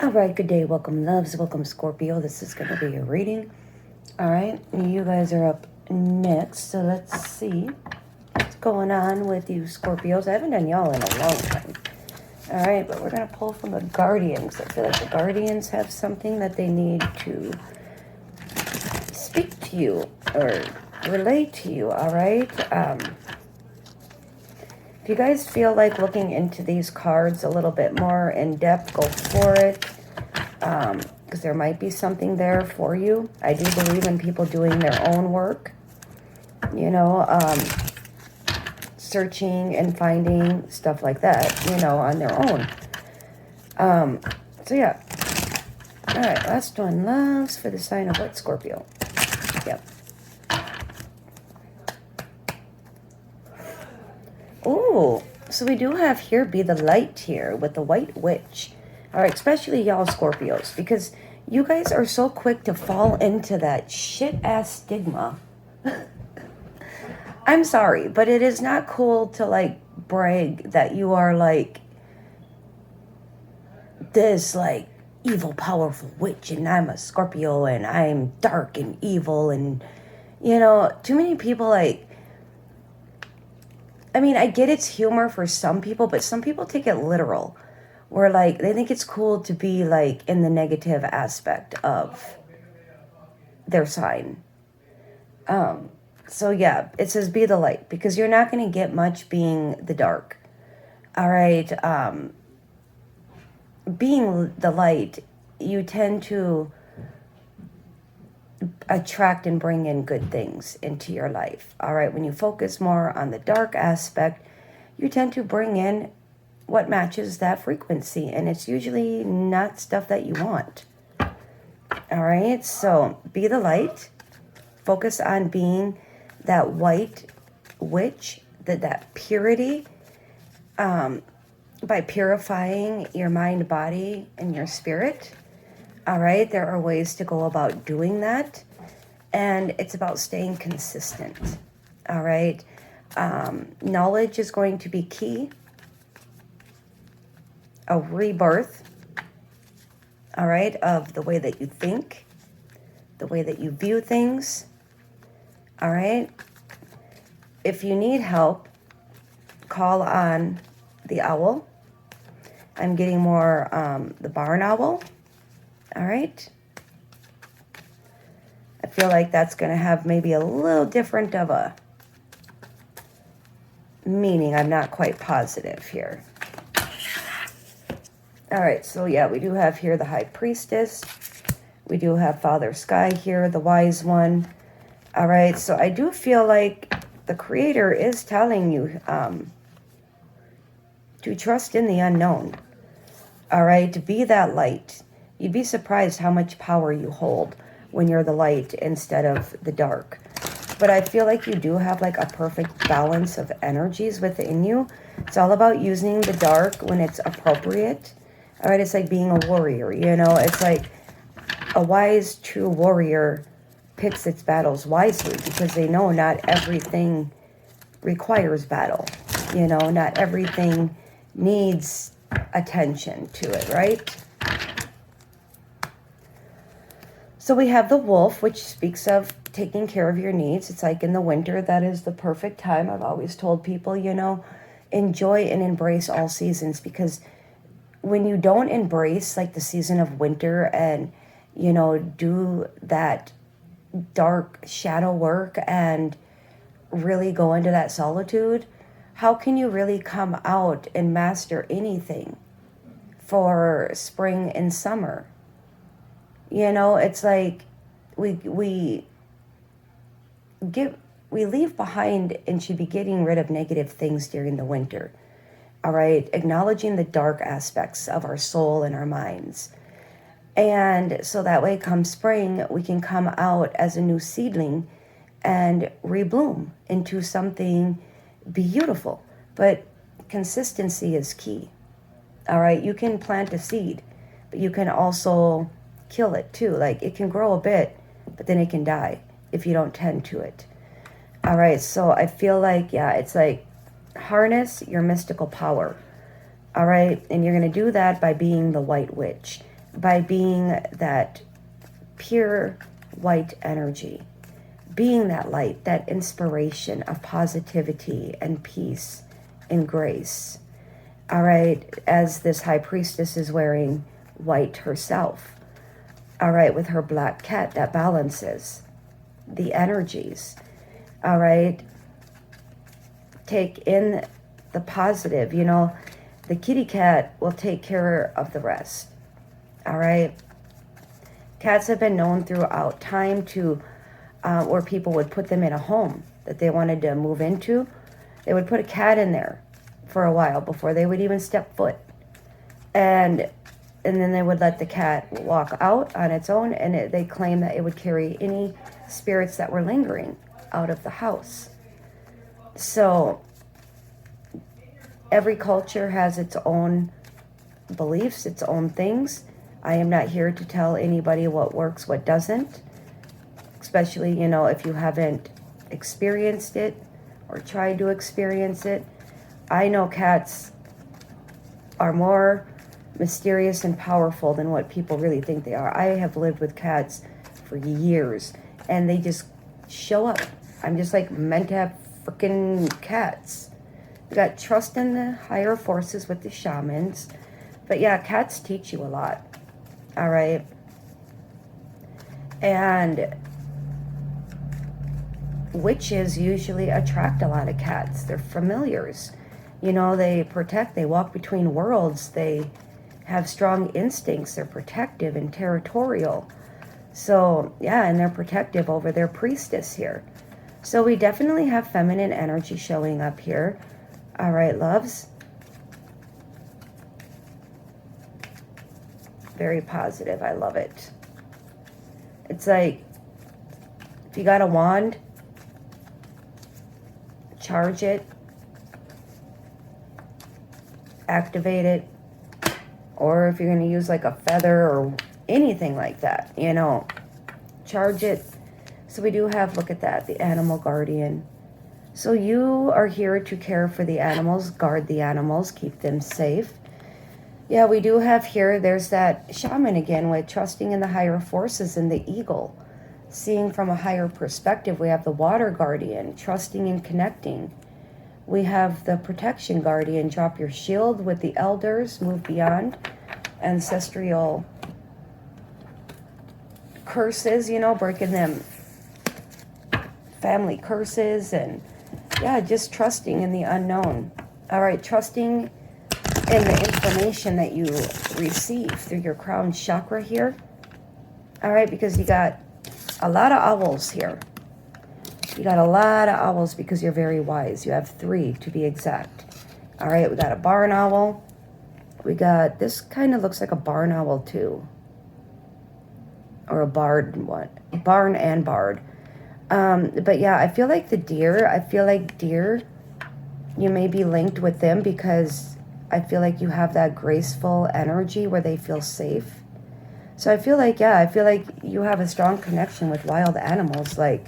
All right, good day. Welcome, loves. Welcome, Scorpio. This is going to be your reading. All right, you guys are up next. So let's see what's going on with you, Scorpios. I haven't done y'all in a long time. All right, but we're going to pull from the Guardians. I feel like the Guardians have something that they need to speak to you or relate to you. All right. If you guys feel like looking into these cards a little bit more in depth, go for it. Because there might be something there for you. I do believe in people doing their own work. You know, searching and finding stuff like that, you know, on their own. So yeah. All right, last one, loves, for the sign of what, Scorpio? Yep. Ooh, so we do have here be the light here with the white witch. All right, especially y'all Scorpios, because you guys are so quick to fall into that shit-ass stigma. I'm sorry, but it is not cool to, like, brag that you are, like, this, like, evil, powerful witch, and I'm a Scorpio, and I'm dark and evil, and, you know, too many people, like, I mean, I get it's humor for some people, but some people take it literal. Where, like, they think it's cool to be, like, in the negative aspect of their sign. So, yeah, it says be the light. Because you're not going to get much being the dark. All right? Being the light, you tend to attract and bring in good things into your life. All right? When you focus more on the dark aspect, you tend to bring in what matches that frequency, and it's usually not stuff that you want. All right, so be the light. Focus on being that white witch, that purity, by purifying your mind, body, and your spirit. All right, there are ways to go about doing that, and it's about staying consistent. All right, knowledge is going to be key. A rebirth, all right, of the way that you think, the way that you view things, all right? If you need help, call on the owl. I'm getting more the barn owl, all right? I feel like that's going to have maybe a little different of a meaning. I'm not quite positive here. All right, so yeah, we do have here the High Priestess. We do have Father Sky here, the Wise One. All right, so I do feel like the Creator is telling you to trust in the unknown. All right, to be that light. You'd be surprised how much power you hold when you're the light instead of the dark. But I feel like you do have like a perfect balance of energies within you. It's all about using the dark when it's appropriate. All right, it's like being a warrior, you know. It's like a wise, true warrior picks its battles wisely because they know not everything requires battle. You know, not everything needs attention to it, right? So we have the wolf, which speaks of taking care of your needs. It's like in the winter, that is the perfect time. I've always told people, you know, enjoy and embrace all seasons, because when you don't embrace like the season of winter and, you know, do that dark shadow work and really go into that solitude, how can you really come out and master anything for spring and summer? You know, it's like we leave behind and should be getting rid of negative things during the winter. All right, acknowledging the dark aspects of our soul and our minds. And so that way, come spring, we can come out as a new seedling and rebloom into something beautiful. But consistency is key. All right, you can plant a seed, but you can also kill it too. Like, it can grow a bit, but then it can die if you don't tend to it. All right, so I feel like, yeah, it's like harness your mystical power. All right, and you're going to do that by being the white witch. by being that pure white energy, being that light, that inspiration of positivity and peace and grace. All right, as this high priestess is wearing white herself. All right, with her black cat that balances the energies. All right, take in the positive. You know, the kitty cat will take care of the rest. All right. Cats have been known throughout time to, where people would put them in a home that they wanted to move into. They would put a cat in there for a while before they would even step foot. And then they would let the cat walk out on its own, and they claim that it would carry any spirits that were lingering out of the house. So every culture has its own beliefs, its own things. I am not here to tell anybody what works, what doesn't, especially, you know, if you haven't experienced it or tried to experience it. I know cats are more mysterious and powerful than what people really think they are. I have lived with cats for years, and they just show up. I'm just like meant to have freaking cats. You got trust in the higher forces with the shamans. But yeah, cats teach you a lot. All right. And witches usually attract a lot of cats. They're familiars. You know, they protect, they walk between worlds. They have strong instincts. They're protective and territorial. So, yeah, and they're protective over their priestess here. So we definitely have feminine energy showing up here. All right, loves. Very positive. I love it. It's like, if you got a wand, charge it, activate it, or if you're going to use like a feather or anything like that, you know, charge it. So we do have, look at that, the animal guardian. So you are here to care for the animals, guard the animals, keep them safe. Yeah, we do have here, there's that shaman again with trusting in the higher forces and the eagle. Seeing from a higher perspective, we have the water guardian, trusting and connecting. We have the protection guardian, drop your shield with the elders, move beyond ancestral curses, you know, breaking them family curses, and yeah, just trusting in the unknown. All right, trusting in the information that you receive through your crown chakra here. All right, because you got a lot of owls here. You got a lot of owls because you're very wise. You have 3 to be exact. All right, we got a barn owl. We got, this kind of looks like a barn owl too. Or a bard one. Barn and bard. But yeah, I feel like the deer, you may be linked with them because I feel like you have that graceful energy where they feel safe. So I feel like, yeah, I feel like you have a strong connection with wild animals. Like,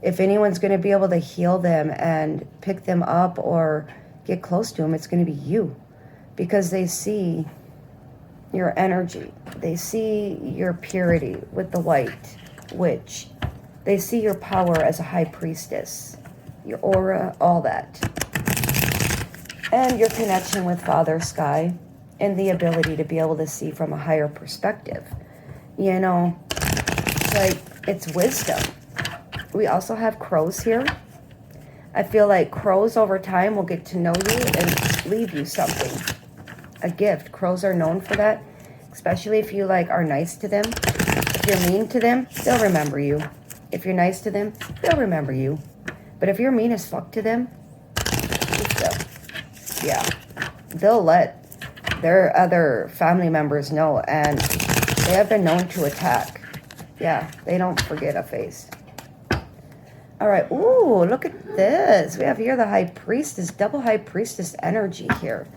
if anyone's going to be able to heal them and pick them up or get close to them, it's going to be you. Because they see your energy. They see your purity with the white witch. They see your power as a high priestess, your aura, all that. And your connection with Father Sky and the ability to be able to see from a higher perspective. You know, like, it's wisdom. We also have crows here. I feel like crows over time will get to know you and leave you something. A gift. Crows are known for that, especially if you like are nice to them. If you're mean to them, they'll remember you. If you're nice to them, they'll remember you. But if you're mean as fuck to them, yeah, they'll let their other family members know, and they have been known to attack. Yeah, they don't forget a face. All right, ooh, look at this. We have here the high priestess, double high priestess energy here.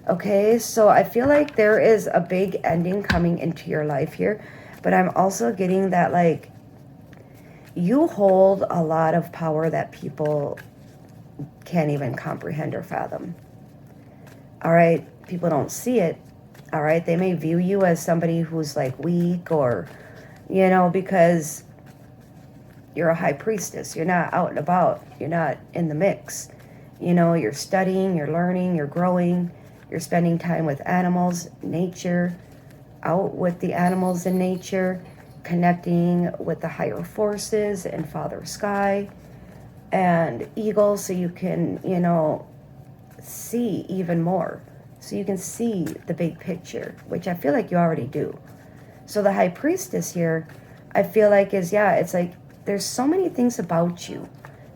Okay, so I feel like there is a big ending coming into your life here, but I'm also getting that, like, you hold a lot of power that people can't even comprehend or fathom. All right, people don't see it, All right. They may view you as somebody who's like weak or, because you're a high priestess. You're not out and about. You're not in the mix. You're studying, you're learning, you're growing, you're spending time with animals, nature, out with the animals in nature, connecting with the higher forces and Father Sky and eagles so you can, see even more. So you can see the big picture, which I feel like you already do. So the high priestess here, I feel like it's like there's so many things about you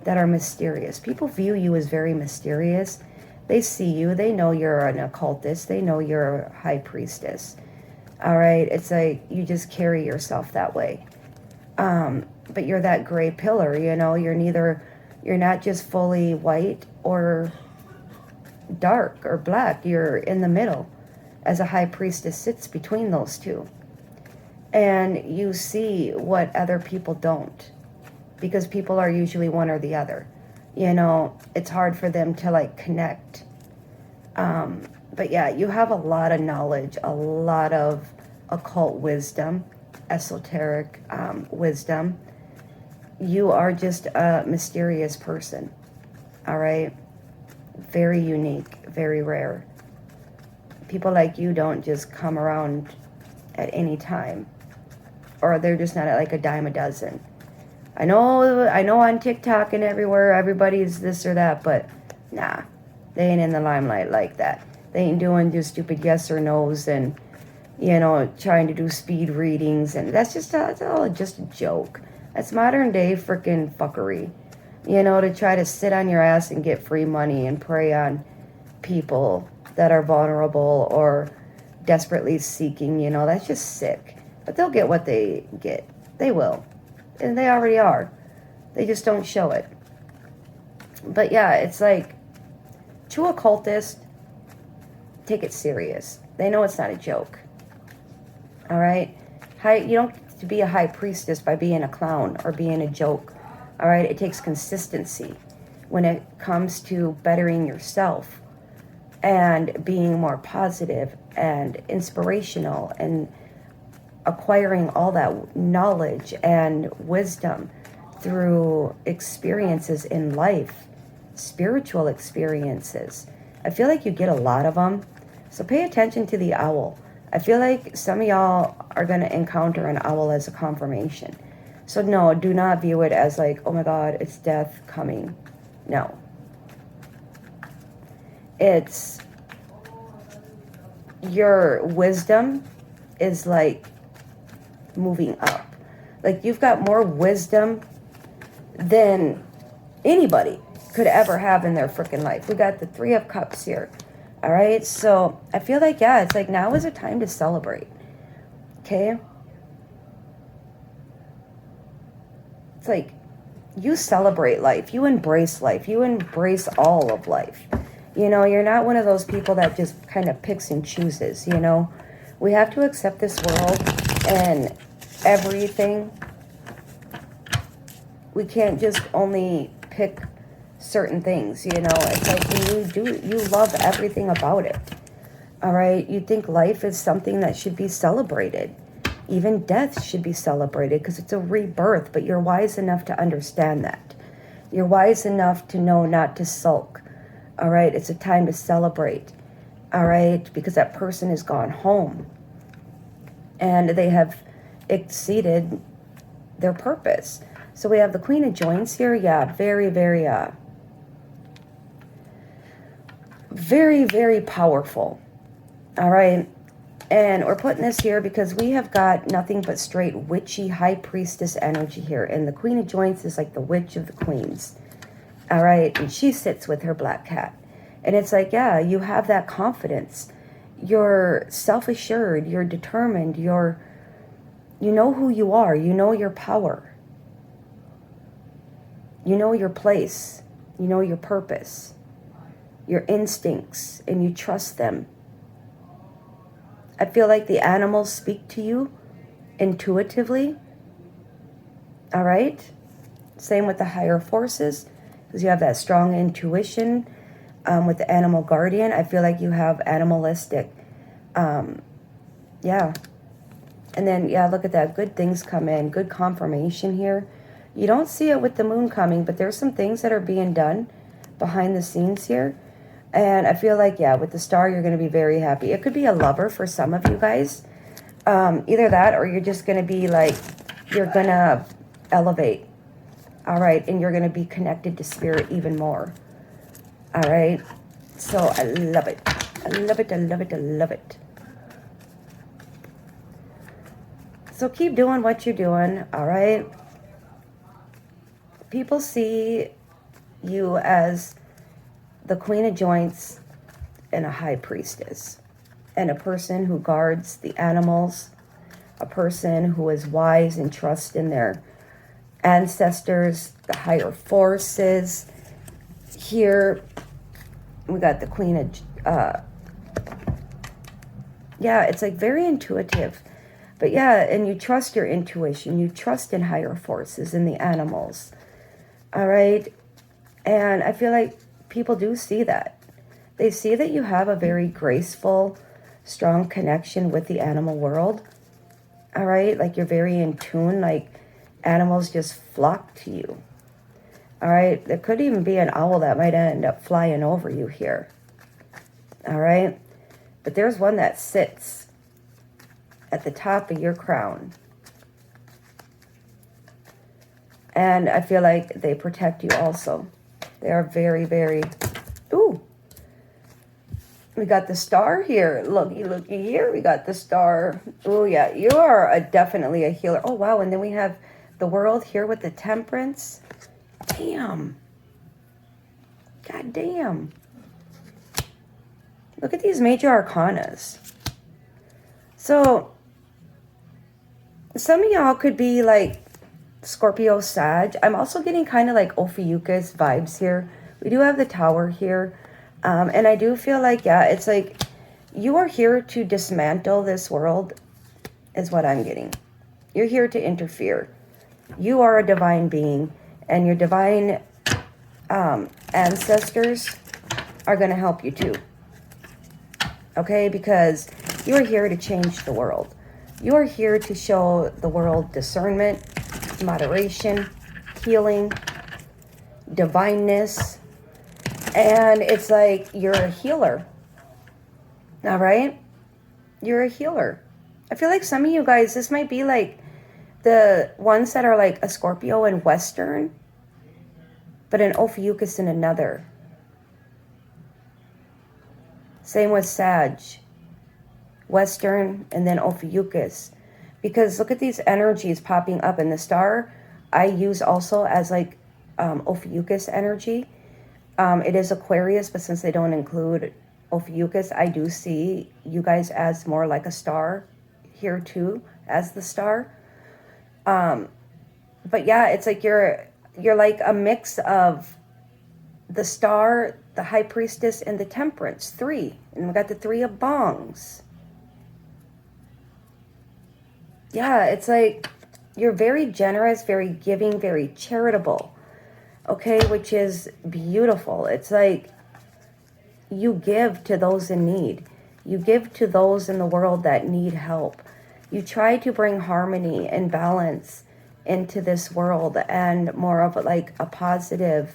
that are mysterious. People view you as very mysterious. They see you, they know you're an occultist, they know you're a high priestess. All right, it's like you just carry yourself that way. But you're that gray pillar, you're not just fully white or dark or black, you're in the middle as a high priestess sits between those two. And you see what other people don't, because people are usually one or the other. It's hard for them to like connect. But yeah, you have a lot of knowledge, a lot of occult wisdom, esoteric wisdom. You are just a mysterious person. All right. Very unique, very rare. People like you don't just come around at any time, or they're just not like a dime a dozen. I know on TikTok and everywhere everybody's this or that, but nah, they ain't in the limelight like that. They ain't doing just stupid yes or no's and trying to do speed readings, and that's all just a joke. That's modern day freaking fuckery. To try to sit on your ass and get free money and prey on people that are vulnerable or desperately seeking, that's just sick. But they'll get what they get. They will. And they already are. They just don't show it. But yeah, it's like, true occultists take it serious. They know it's not a joke. All right? You don't get to be a high priestess by being a clown or being a joke. All right? It takes consistency when it comes to bettering yourself and being more positive and inspirational and acquiring all that knowledge and wisdom through experiences in life, spiritual experiences. I feel like you get a lot of them. So pay attention to the owl. I feel like some of y'all are going to encounter an owl as a confirmation. So no, do not view it as like, oh my God, it's death coming. No. It's your wisdom is like moving up. Like you've got more wisdom than anybody could ever have in their freaking life. We got the 3 of Cups here. All right. So I feel like, yeah, it's like now is a time to celebrate. Okay. It's like you celebrate life. You embrace life. You embrace all of life. You're not one of those people that just kind of picks and chooses, We have to accept this world and everything. We can't just only pick certain things, It's like you love everything about it. All right? You think life is something that should be celebrated. Even death should be celebrated because it's a rebirth, but you're wise enough to understand that. You're wise enough to know not to sulk. All right? It's a time to celebrate. All right? Because that person has gone home and they have exceeded their purpose. So we have the Queen of Joints here. Yeah, very, very, very, very powerful. All right. And we're putting this here because we have got nothing but straight witchy high priestess energy here. And the Queen of Joints is like the witch of the queens. All right. And she sits with her black cat. And it's like, yeah, you have that confidence. You're self-assured. You're determined. You know who you are. You know your power. You know your place. You know your purpose. Your instincts. And you trust them. I feel like the animals speak to you intuitively. All right? Same with the higher forces, because you have that strong intuition with the animal guardian. I feel like you have animalistic Yeah. And then, yeah, look at that. Good things come in. Good confirmation here. You don't see it with the moon coming, but there's some things that are being done behind the scenes here. And I feel like, yeah, with the star, you're going to be very happy. It could be a lover for some of you guys. Either that, or you're just going to be like, you're going to elevate. All right. And you're going to be connected to spirit even more. All right. So I love it. I love it. I love it. I love it. So keep doing what you're doing. All right. People see you as the Queen of Joints and a High Priestess, and a person who guards the animals, a person who is wise and trusts in their ancestors, the higher forces. Here we got the Queen of yeah, it's like very intuitive. But yeah, and you trust your intuition, you trust in higher forces, in the animals. All right. And I feel like people do see that. They see that you have a very graceful, strong connection with the animal world. All right. Like you're very in tune, like animals just flock to you. All right. There could even be an owl that might end up flying over you here. All right. But there's one that sits at the top of your crown. And I feel like they protect you also. They are very, very... Ooh. We got the star here. Looky, looky here. We got the star. Oh, yeah. You are definitely a healer. Oh, wow. And then we have the world here with the temperance. Damn. God damn. Look at these major arcanas. So, some of y'all could be like Scorpio, Sag. I'm also getting kind of like Ophiuchus vibes here. We do have the tower here. And I do feel like, yeah, it's like you are here to dismantle this world is what I'm getting. You're here to interfere. You are a divine being, and your divine ancestors are going to help you too. Okay? Because you are here to change the world. You are here to show the world discernment, moderation, healing, divineness. And it's like you're a healer. All right? You're a healer. I feel like some of you guys, this might be like the ones that are like a Scorpio in Western, but an Ophiuchus in another. Same with Sag. Western and then Ophiuchus. Because look at these energies popping up in the star. I use also as like Ophiuchus energy. It is Aquarius, but since they don't include Ophiuchus, I do see you guys as more like a star here too, as the star. But yeah, it's like you're like a mix of the star, the high priestess, and the temperance. 3. And we got the 3 of bongs. Yeah, it's like you're very generous, very giving, very charitable. Okay, which is beautiful. It's like you give to those in need. You give to those in the world that need help. You try to bring harmony and balance into this world, and more of like a positive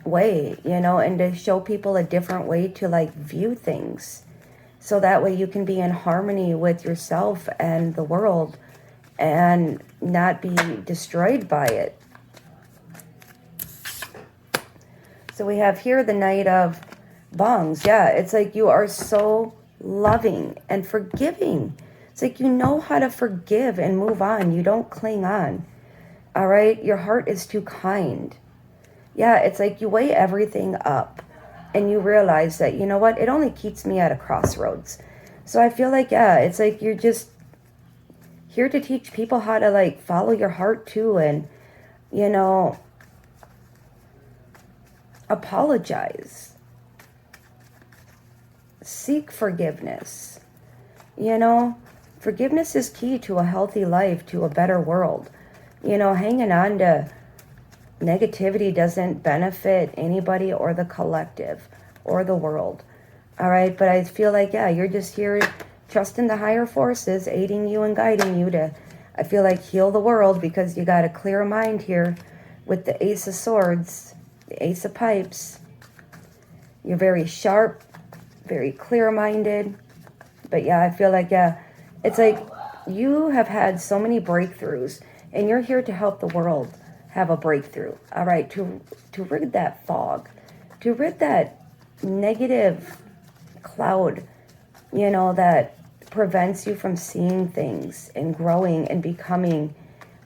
way, you know, and to show people a different way to like view things. So that way you can be in harmony with yourself and the world and not be destroyed by it. So we have here the Knight of Bongs. Yeah, it's like you are so loving and forgiving. It's like you know how to forgive and move on. You don't cling on. All right? Your heart is too kind. Yeah, it's like you weigh everything up and you realize that, you know what? It only keeps me at a crossroads. So I feel like, yeah, it's like you're just here to teach people how to like follow your heart too, and, you know, apologize. Seek forgiveness. You know, forgiveness is key to a healthy life, to a better world. You know, hanging on to negativity doesn't benefit anybody or the collective or the world. All right. But I feel like, yeah, you're just here trust in the higher forces aiding you and guiding you to, I feel like, heal the world, because you got a clear mind here with the Ace of Swords, the Ace of Pipes. You're very sharp, very clear-minded. But yeah, I feel like, yeah, it's like you have had so many breakthroughs, and you're here to help the world have a breakthrough. All right, to rid that fog, to rid that negative cloud, you know, that prevents you from seeing things and growing and becoming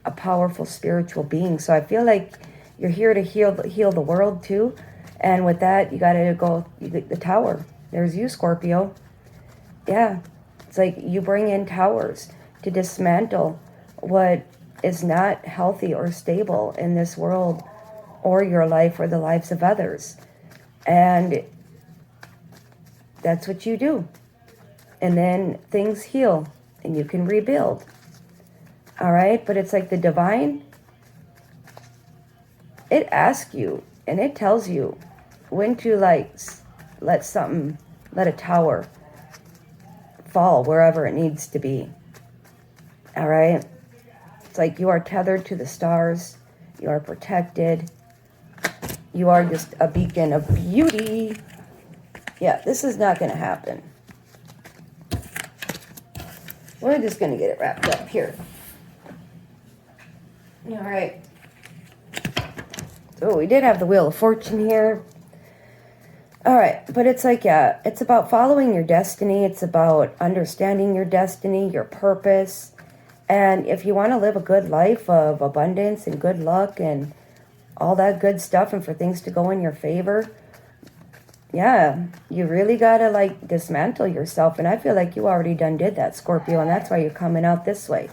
a powerful spiritual being. So I feel like you're here to heal the world too. And with that, you got to go the tower. There's you, Scorpio. Yeah, it's like you bring in towers to dismantle what is not healthy or stable in this world or your life or the lives of others. And that's what you do. And then things heal and you can rebuild. All right, but it's like the divine, it asks you and it tells you when to like let a tower fall wherever it needs to be. All right, it's like you are tethered to the stars. You are protected. You are just a beacon of beauty. Yeah, this is not going to happen. We're just going to get it wrapped up here. All right. So we did have the Wheel of Fortune here. All right, but it's like, yeah, it's about following your destiny. It's about understanding your destiny, your purpose. And if you want to live a good life of abundance and good luck and all that good stuff, and for things to go in your favor, yeah, you really got to like dismantle yourself. And I feel like you already did that, Scorpio, and that's why you're coming out this way.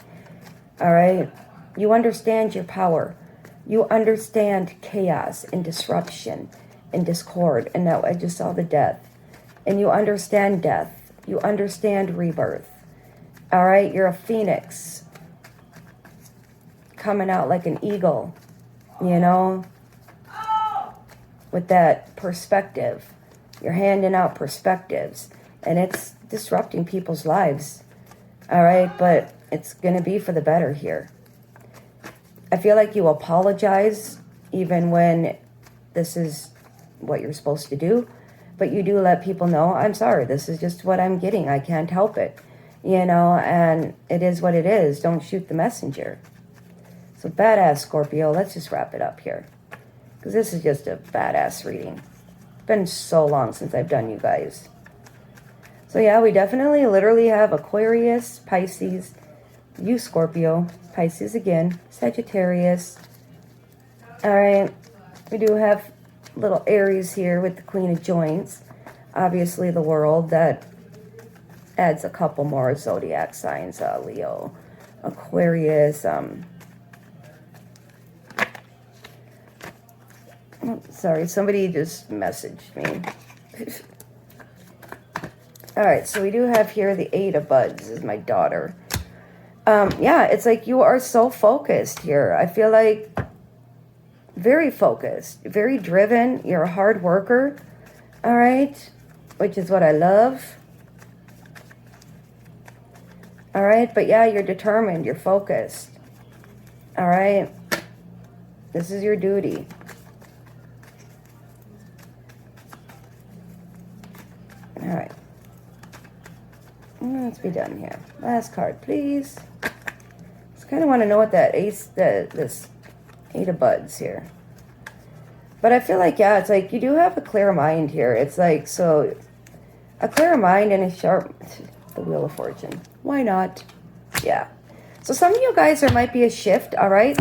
All right, you understand your power. You understand chaos and disruption and discord. And now I just saw the death. And you understand death. You understand rebirth. All right, you're a phoenix coming out like an eagle, you know, with that perspective. You're handing out perspectives, and it's disrupting people's lives. All right, but it's going to be for the better here. I feel like you apologize even when this is what you're supposed to do, but you do let people know, I'm sorry, this is just what I'm getting. I can't help it, you know, and it is what it is. Don't shoot the messenger. So badass, Scorpio. Let's just wrap it up here, because this is just a badass reading. It's been so long since I've done you guys. So yeah, we definitely literally have Aquarius, Pisces, you Scorpio, Pisces again, Sagittarius. All right, we do have little Aries here with the Queen of Joints. Obviously the world, that adds a couple more zodiac signs. Leo, Aquarius, sorry, somebody just messaged me. All right, so we do have here the Eight of Buds. This is my daughter. Yeah, it's like you are so focused here. I feel like very focused, very driven. You're a hard worker, all right, which is what I love. All right, but yeah, you're determined, you're focused. All right, this is your duty. All right, let's be done here. Last card, please. Just kind of want to know what that this Eight of Buds here. But I feel like, yeah, it's like you do have a clear mind here. It's like, so a clear mind and a sharp, the Wheel of Fortune. Why not? Yeah. So some of you guys, there might be a shift, all right?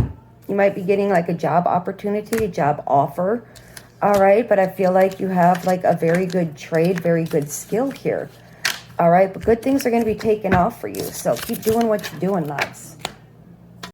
You might be getting like a job opportunity, a job offer, all right? But I feel like you have like a very good trade, very good skill here, all right? But good things are going to be taken off for you. So keep doing what you're doing, lads.